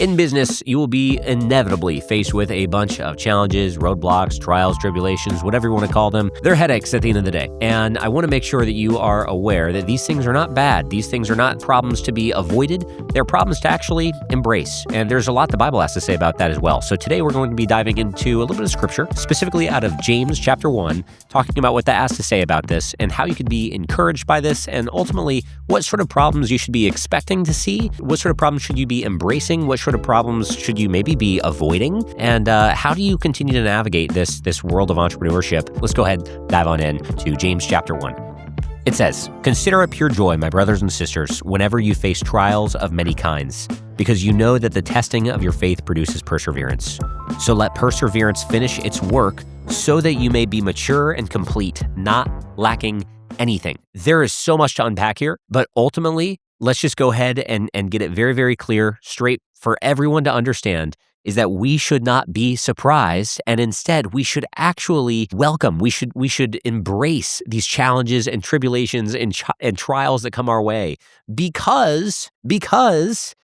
In business, you will be inevitably faced with a bunch of challenges, roadblocks, trials, tribulations, whatever you want to call them. They're headaches at the end of the day. And I want to make sure that you are aware that these things are not bad. These things are not problems to be avoided. They're problems to actually embrace. And there's a lot the Bible has to say about that as well. So today we're going to be diving into a little bit of scripture, specifically out of James chapter 1, talking about what that has to say about this and how you could be encouraged by this, and ultimately what sort of problems you should be expecting to see, what sort of problems should you be embracing, what sort of problems should you maybe be avoiding, and how do you continue to navigate this world of entrepreneurship? Let's go ahead and dive on in to James chapter 1. It says, "Consider it pure joy, my brothers and sisters, whenever you face trials of many kinds, because you know that the testing of your faith produces perseverance. So let perseverance finish its work so that you may be mature and complete, not lacking anything." There is so much to unpack here, but ultimately, let's just go ahead and get it very, very clear, straight for everyone to understand, is that we should not be surprised, and instead we should actually welcome, we should embrace these challenges and tribulations and trials that come our way, because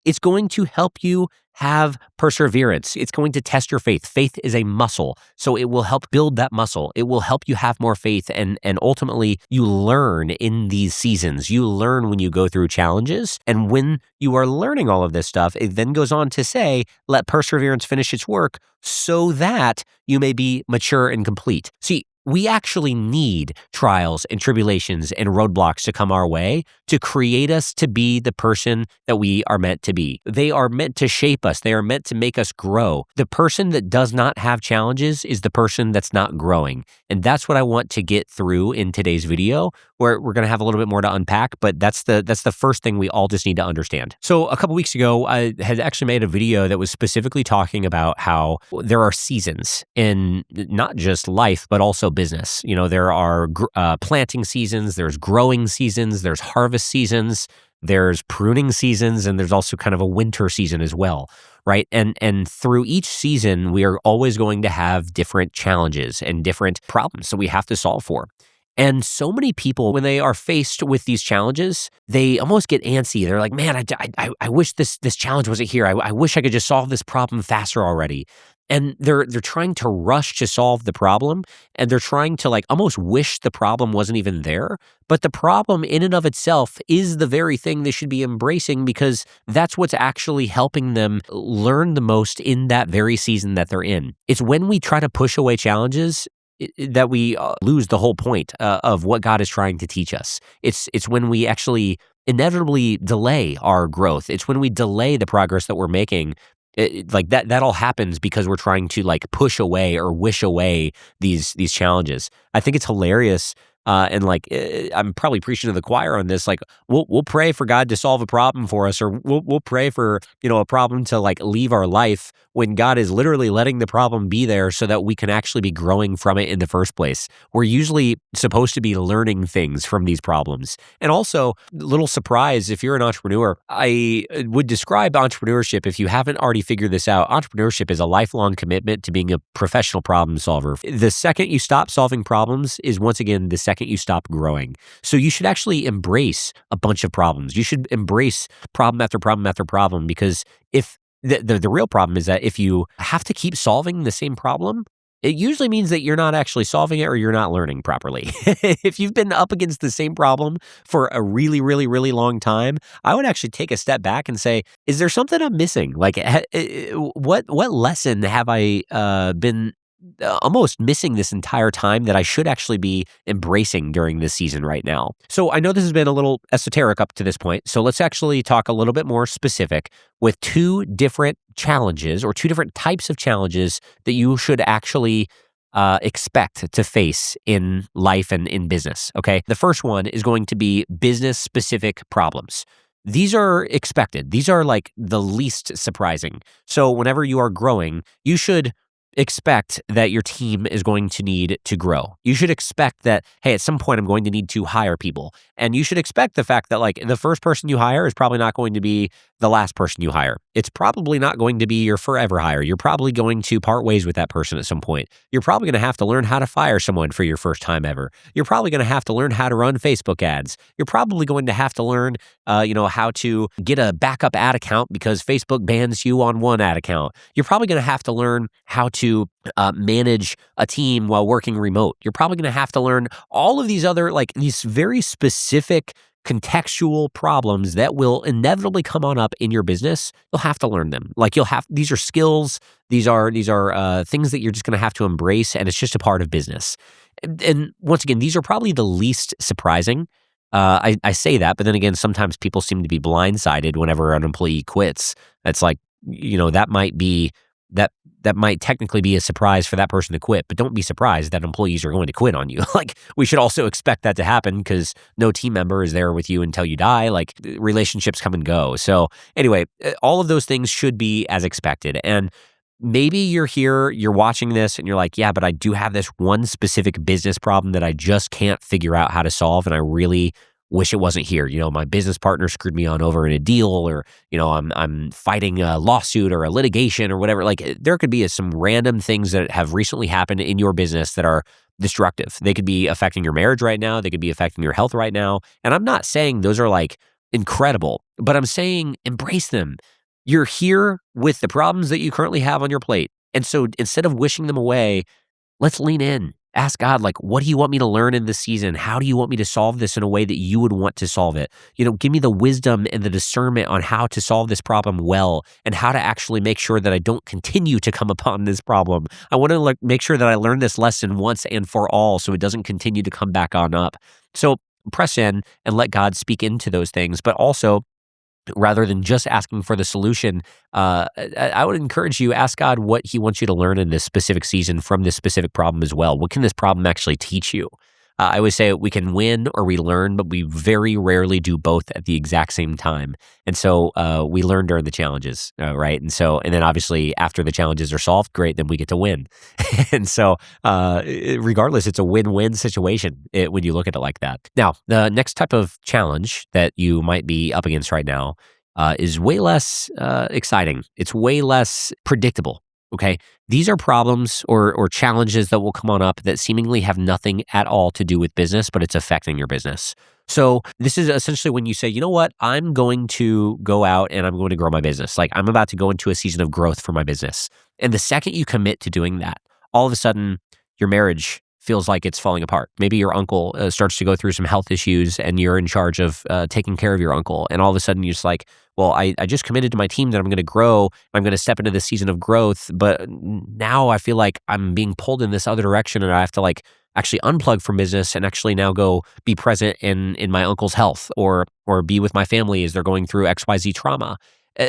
it's going to help you have perseverance. It's going to test your faith. Faith is a muscle, so it will help build that muscle. It will help you have more faith, and ultimately you learn in these seasons. You learn when you go through challenges, and when you are learning all of this stuff, it then goes on to say, let perseverance finish its work so that you may be mature and complete. See, we actually need trials and tribulations and roadblocks to come our way to create us to be the person that we are meant to be. They are meant to shape us. They are meant to make us grow. The person that does not have challenges is the person that's not growing. And that's what I want to get through in today's video, where we're going to have a little bit more to unpack, but that's the first thing we all just need to understand. So a couple weeks ago, I had actually made a video that was specifically talking about how there are seasons in not just life, but also business. You know, there are planting seasons, there's growing seasons, there's harvest seasons, there's pruning seasons, and there's also kind of a winter season as well, right? And through each season, we are always going to have different challenges and different problems that we have to solve for. And so many people, when they are faced with these challenges, they almost get antsy. They're like, man, I wish this challenge wasn't here. I wish I could just solve this problem faster already. And they're trying to rush to solve the problem, and they're trying to almost wish the problem wasn't even there. But the problem in and of itself is the very thing they should be embracing, because that's what's actually helping them learn the most in that very season that they're in. It's when we try to push away challenges that we lose the whole point of what God is trying to teach us. It's when we actually inevitably delay our growth. It's when we delay the progress that we're making. That all happens because we're trying to push away or wish away these challenges. I think it's hilarious. And I'm probably preaching to the choir on this. We'll pray for God to solve a problem for us, or we'll pray for a problem to leave our life, when God is literally letting the problem be there so that we can actually be growing from it in the first place. We're usually supposed to be learning things from these problems. And also, little surprise, if you're an entrepreneur, I would describe entrepreneurship, if you haven't already figured this out, entrepreneurship is a lifelong commitment to being a professional problem solver. The second you stop solving problems is, once again, the second you stop growing. So you should actually embrace a bunch of problems. You should embrace problem after problem after problem, because if the real problem is that if you have to keep solving the same problem, it usually means that you're not actually solving it, or you're not learning properly. If you've been up against the same problem for a really, really, really long time, I would actually take a step back and say, is there something I'm missing? What lesson have I been almost missing this entire time that I should actually be embracing during this season right now? So I know this has been a little esoteric up to this point, so let's actually talk a little bit more specific with two different challenges, or two different types of challenges that you should actually expect to face in life and in business, okay? The first one is going to be business-specific problems. These are expected. These are the least surprising. So whenever you are growing, you should expect that your team is going to need to grow. You should expect that, hey, at some point I'm going to need to hire people. And you should expect the fact that the first person you hire is probably not going to be the last person you hire. it's probably not going to be your forever hire. You're probably going to part ways with that person at some point. You're probably going to have to learn how to fire someone for your first time ever. You're probably going to have to learn how to run Facebook ads. You're probably going to have to learn, how to get a backup ad account because Facebook bans you on one ad account. You're probably going to have to learn how to manage a team while working remote. You're probably going to have to learn all of these other, like these very specific contextual problems that will inevitably come on up in your business. You'll have to learn them. Like these are skills. These are things that you're just going to have to embrace, and it's just a part of business. And once again, these are probably the least surprising. I say that, but then again, sometimes people seem to be blindsided whenever an employee quits. It's like, that might technically be a surprise for that person to quit, but don't be surprised that employees are going to quit on you. Like, we should also expect that to happen because no team member is there with you until you die. Like, relationships come and go. So anyway, all of those things should be as expected. And maybe you're here, you're watching this and you're like, yeah, but I do have this one specific business problem that I just can't figure out how to solve. And I really wish it wasn't here. My business partner screwed me on over in a deal, or, I'm fighting a lawsuit or a litigation or whatever. Like, there could be some random things that have recently happened in your business that are destructive. They could be affecting your marriage right now. They could be affecting your health right now. And I'm not saying those are like incredible, but I'm saying embrace them. You're here with the problems that you currently have on your plate. And so instead of wishing them away, let's lean in. Ask God, like, what do you want me to learn in this season? How do you want me to solve this in a way that you would want to solve it? Give me the wisdom and the discernment on how to solve this problem well and how to actually make sure that I don't continue to come upon this problem. I want to make sure that I learn this lesson once and for all so it doesn't continue to come back on up. So press in and let God speak into those things, but also, rather than just asking for the solution, I would encourage you, ask God what he wants you to learn in this specific season from this specific problem as well. What can this problem actually teach you? I always say we can win or we learn, but we very rarely do both at the exact same time. And so we learn during the challenges, right? And then obviously after the challenges are solved, great, then we get to win. And so regardless, it's a win-win situation when you look at it like that. Now, the next type of challenge that you might be up against right now is way less exciting. It's way less predictable. Okay, these are problems or challenges that will come on up that seemingly have nothing at all to do with business, but it's affecting your business. So this is essentially when you say, you know what, I'm going to go out and I'm going to grow my business. Like, I'm about to go into a season of growth for my business. And the second you commit to doing that, all of a sudden your marriage feels like it's falling apart. Maybe your uncle starts to go through some health issues and you're in charge of taking care of your uncle. And all of a sudden you're just like, well, I just committed to my team that I'm going to grow. I'm going to step into this season of growth. But now I feel like I'm being pulled in this other direction and I have to like actually unplug from business and actually now go be present in my uncle's health or be with my family as they're going through XYZ trauma.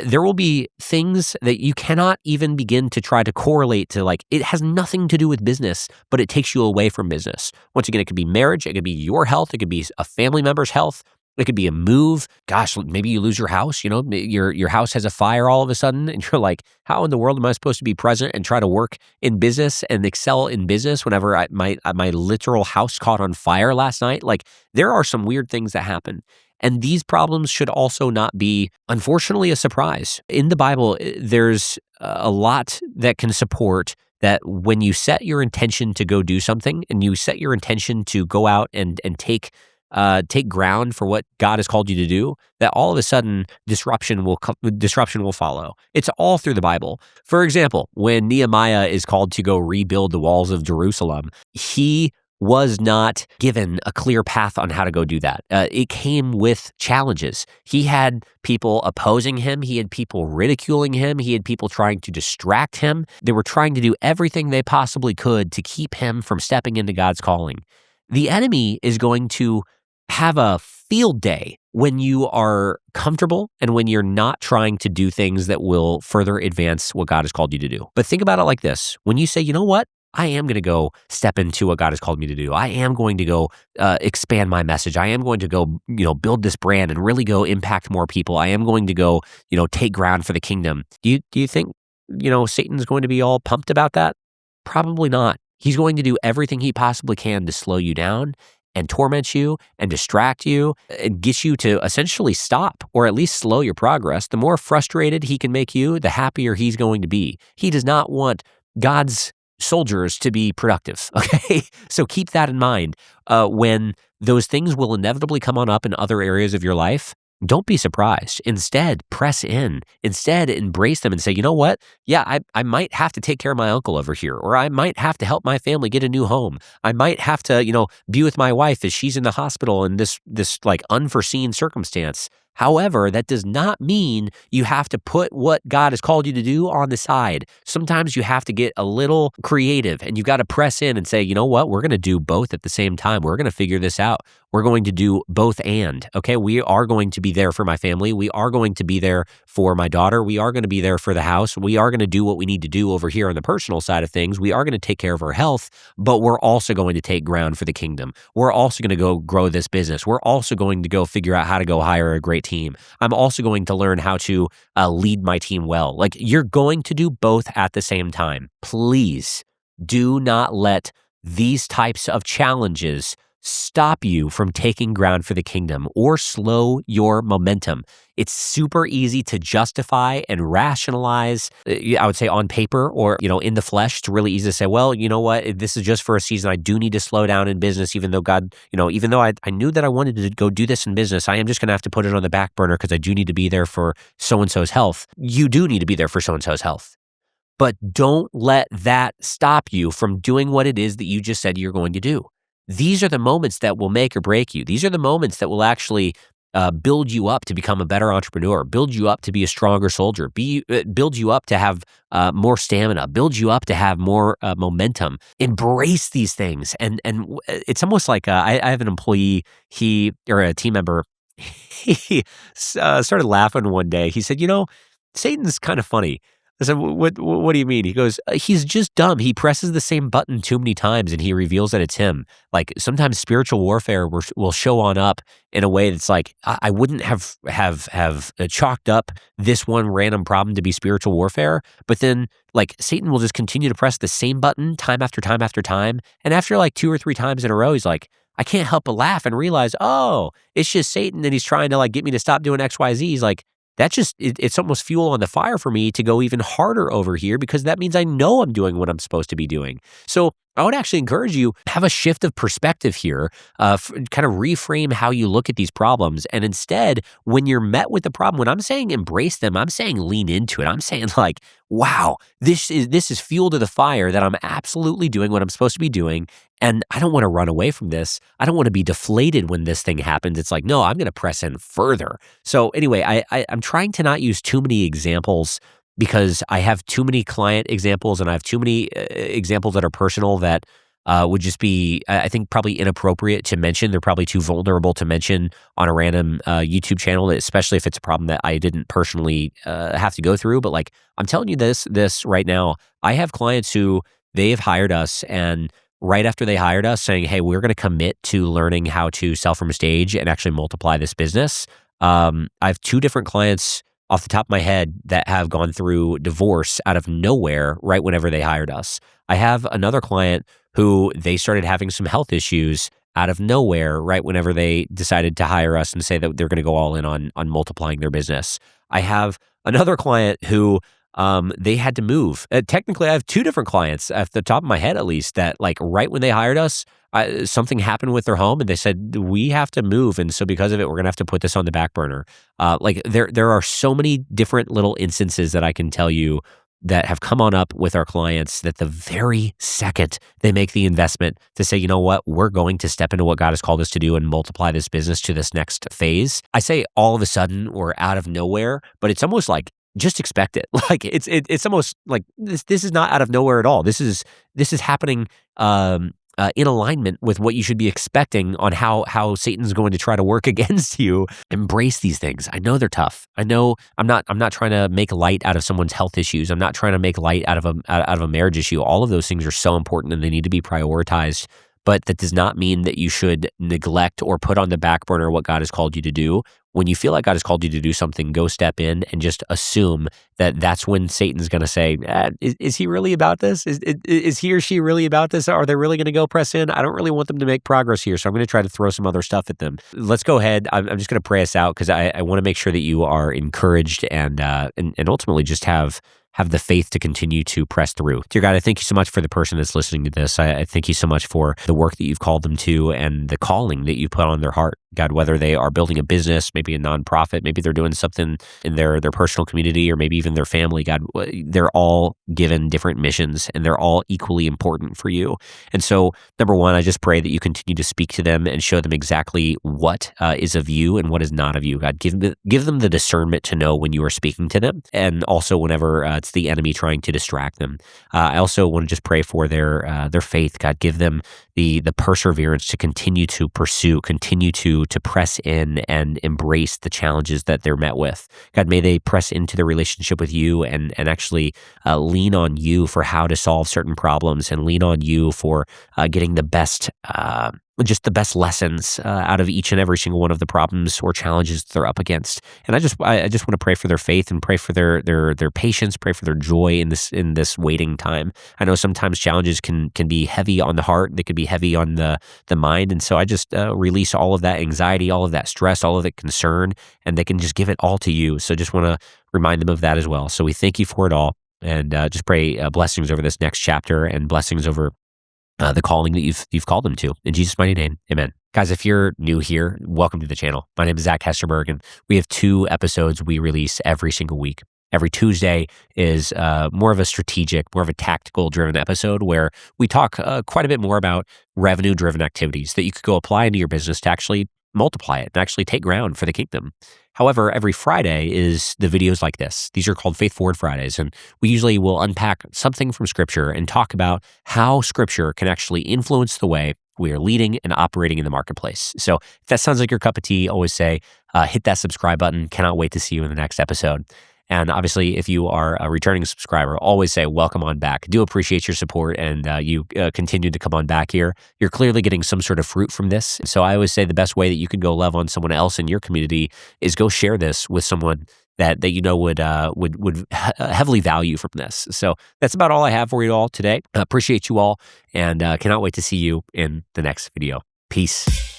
There will be things that you cannot even begin to try to correlate to, like, it has nothing to do with business, but it takes you away from business. Once again, it could be marriage, it could be your health, it could be a family member's health, it could be a move. Gosh, maybe you lose your house, your house has a fire all of a sudden, and you're like, how in the world am I supposed to be present and try to work in business and excel in business whenever my literal house caught on fire last night? Like, there are some weird things that happen. And these problems should also not be, unfortunately, a surprise. In the Bible, there's a lot that can support that when you set your intention to go do something and you set your intention to go out and take ground for what God has called you to do, that all of a sudden disruption will follow. It's all through the Bible. For example, when Nehemiah is called to go rebuild the walls of Jerusalem, he was not given a clear path on how to go do that. It came with challenges. He had people opposing him. He had people ridiculing him. He had people trying to distract him. They were trying to do everything they possibly could to keep him from stepping into God's calling. The enemy is going to have a field day when you are comfortable and when you're not trying to do things that will further advance what God has called you to do. But think about it like this. When you say, you know what? I am going to go step into what God has called me to do. I am going to go expand my message. I am going to go, build this brand and really go impact more people. I am going to go, take ground for the kingdom. Do you think, Satan's going to be all pumped about that? Probably not. He's going to do everything he possibly can to slow you down and torment you and distract you and get you to essentially stop or at least slow your progress, the more frustrated he can make you, the happier he's going to be. He does not want God's soldiers to be productive, okay? So keep that in mind. When those things will inevitably come on up in other areas of your life, don't be surprised. Instead, press in. Instead, embrace them and say, you know what? Yeah, I might have to take care of my uncle over here, or I might have to help my family get a new home. I might have to, be with my wife as she's in the hospital in this like unforeseen circumstance. However, that does not mean you have to put what God has called you to do on the side. Sometimes you have to get a little creative and you've got to press in and say, you know what? We're going to do both at the same time. We're going to figure this out. We're going to do both and, okay? We are going to be there for my family. We are going to be there for my daughter. We are going to be there for the house. We are going to do what we need to do over here on the personal side of things. We are going to take care of our health, but we're also going to take ground for the kingdom. We're also going to go grow this business. We're also going to go figure out how to go hire a great team. I'm also going to learn how to lead my team well. Like, you're going to do both at the same time. Please do not let these types of challenges stop you from taking ground for the kingdom or slow your momentum. It's super easy to justify and rationalize, I would say on paper or, in the flesh. It's really easy to say, well, you know what, this is just for a season. I do need to slow down in business, even though God, even though I knew that I wanted to go do this in business, I am just going to have to put it on the back burner because I do need to be there for so-and-so's health. You do need to be there for so-and-so's health. But don't let that stop you from doing what it is that you just said you're going to do. These are the moments that will make or break you. These are the moments that will actually build you up to become a better entrepreneur, build you up to be a stronger soldier, build you up to have more stamina, build you up to have more momentum. Embrace these things. And it's almost like I have an employee, or a team member, he started laughing one day. He said, Satan's kind of funny. I said, what do you mean? He goes, he's just dumb. He presses the same button too many times and he reveals that it's him. Like, sometimes spiritual warfare will show on up in a way that's like, I wouldn't have chalked up this one random problem to be spiritual warfare. But then, like, Satan will just continue to press the same button time after time after time. And after like 2 or 3 times in a row, he's like, I can't help but laugh and realize, oh, it's just Satan and he's trying to like get me to stop doing X, Y, Z. He's like, it's almost fuel on the fire for me to go even harder over here because that means I know I'm doing what I'm supposed to be doing. So I would actually encourage you, have a shift of perspective here, kind of reframe how you look at these problems. And instead, when you're met with the problem, when I'm saying embrace them, I'm saying lean into it. I'm saying like, wow, this is fuel to the fire that I'm absolutely doing what I'm supposed to be doing. And I don't want to run away from this. I don't want to be deflated when this thing happens. It's like, no, I'm going to press in further. So anyway, I'm trying to not use too many examples because I have too many client examples and I have too many examples that are personal that would just be, I think, probably inappropriate to mention. They're probably too vulnerable to mention on a random YouTube channel, especially if it's a problem that I didn't personally have to go through. But like, I'm telling you this right now, I have clients who they've hired us and right after they hired us saying, hey, we're going to commit to learning how to sell from a stage and actually multiply this business. I have 2 different clients off the top of my head that have gone through divorce out of nowhere right whenever they hired us. I have another client who they started having some health issues out of nowhere right whenever they decided to hire us and say that they're going to go all in on multiplying their business. I have another client who they had to move. Technically, I have 2 different clients at the top of my head, at least, that like right when they hired us, something happened with their home and they said, we have to move. And so because of it, we're going to have to put this on the back burner. Like there are so many different little instances that I can tell you that have come on up with our clients that the very second they make the investment to say, you know what, we're going to step into what God has called us to do and multiply this business to this next phase. I say all of a sudden or out of nowhere, but it's almost like, just expect it. Like it's almost like this is not out of nowhere at all. This is happening in alignment with what you should be expecting on how Satan's going to try to work against you. Embrace these things. I know they're tough. I know I'm not trying to make light out of someone's health issues. I'm not trying to make light out of a marriage issue. All of those things are so important and they need to be prioritized. but that does not mean that you should neglect or put on the back burner what God has called you to do. When you feel like God has called you to do something, go step in and just assume that that's when Satan's going to say, is he really about this? Is he or she really about this? Are they really going to go press in? I don't really want them to make progress here, so I'm going to try to throw some other stuff at them. Let's go ahead. I'm just going to pray us out because I want to make sure that you are encouraged and ultimately just have the faith to continue to press through. Dear God, I thank you so much for the person that's listening to this. I thank you so much for the work that you've called them to and the calling that you put on their heart. God, whether they are building a business, maybe a nonprofit, maybe they're doing something in their personal community or maybe even their family, God, they're all given different missions and they're all equally important for you. And so, number one, I just pray that you continue to speak to them and show them exactly what is of you and what is not of you. God, give them the discernment to know when you are speaking to them and also whenever it's the enemy trying to distract them. I also want to just pray for their faith. God, give them the perseverance to continue to pursue, continue to press in and embrace the challenges that they're met with. God, may they press into their relationship with you and actually lean on you for how to solve certain problems and lean on you for getting the best just the best lessons out of each and every single one of the problems or challenges they're up against. And I just want to pray for their faith and pray for their patience, pray for their joy in this waiting time. I know sometimes challenges can be heavy on the heart, they could be heavy on the mind, and so I just release all of that anxiety, all of that stress, all of that concern, and they can just give it all to you. So just want to remind them of that as well. So we thank you for it all, and just pray blessings over this next chapter and blessings over the calling that you've called them to. In Jesus' mighty name, amen. Guys, if you're new here, welcome to the channel. My name is Zach Hesterberg, and we have 2 episodes we release every single week. Every Tuesday is more of a strategic, more of a tactical-driven episode where we talk quite a bit more about revenue-driven activities that you could go apply into your business to actually multiply it and actually take ground for the kingdom. However, every Friday is the videos like this. These are called Faith Forward Fridays, and we usually will unpack something from Scripture and talk about how Scripture can actually influence the way we are leading and operating in the marketplace. So if that sounds like your cup of tea, always say, hit that subscribe button. Cannot wait to see you in the next episode. And obviously, if you are a returning subscriber, always say welcome on back. Do appreciate your support and you continue to come on back here. You're clearly getting some sort of fruit from this. So I always say the best way that you can go love on someone else in your community is go share this with someone that you know would heavily value from this. So that's about all I have for you all today. Appreciate you all and cannot wait to see you in the next video. Peace.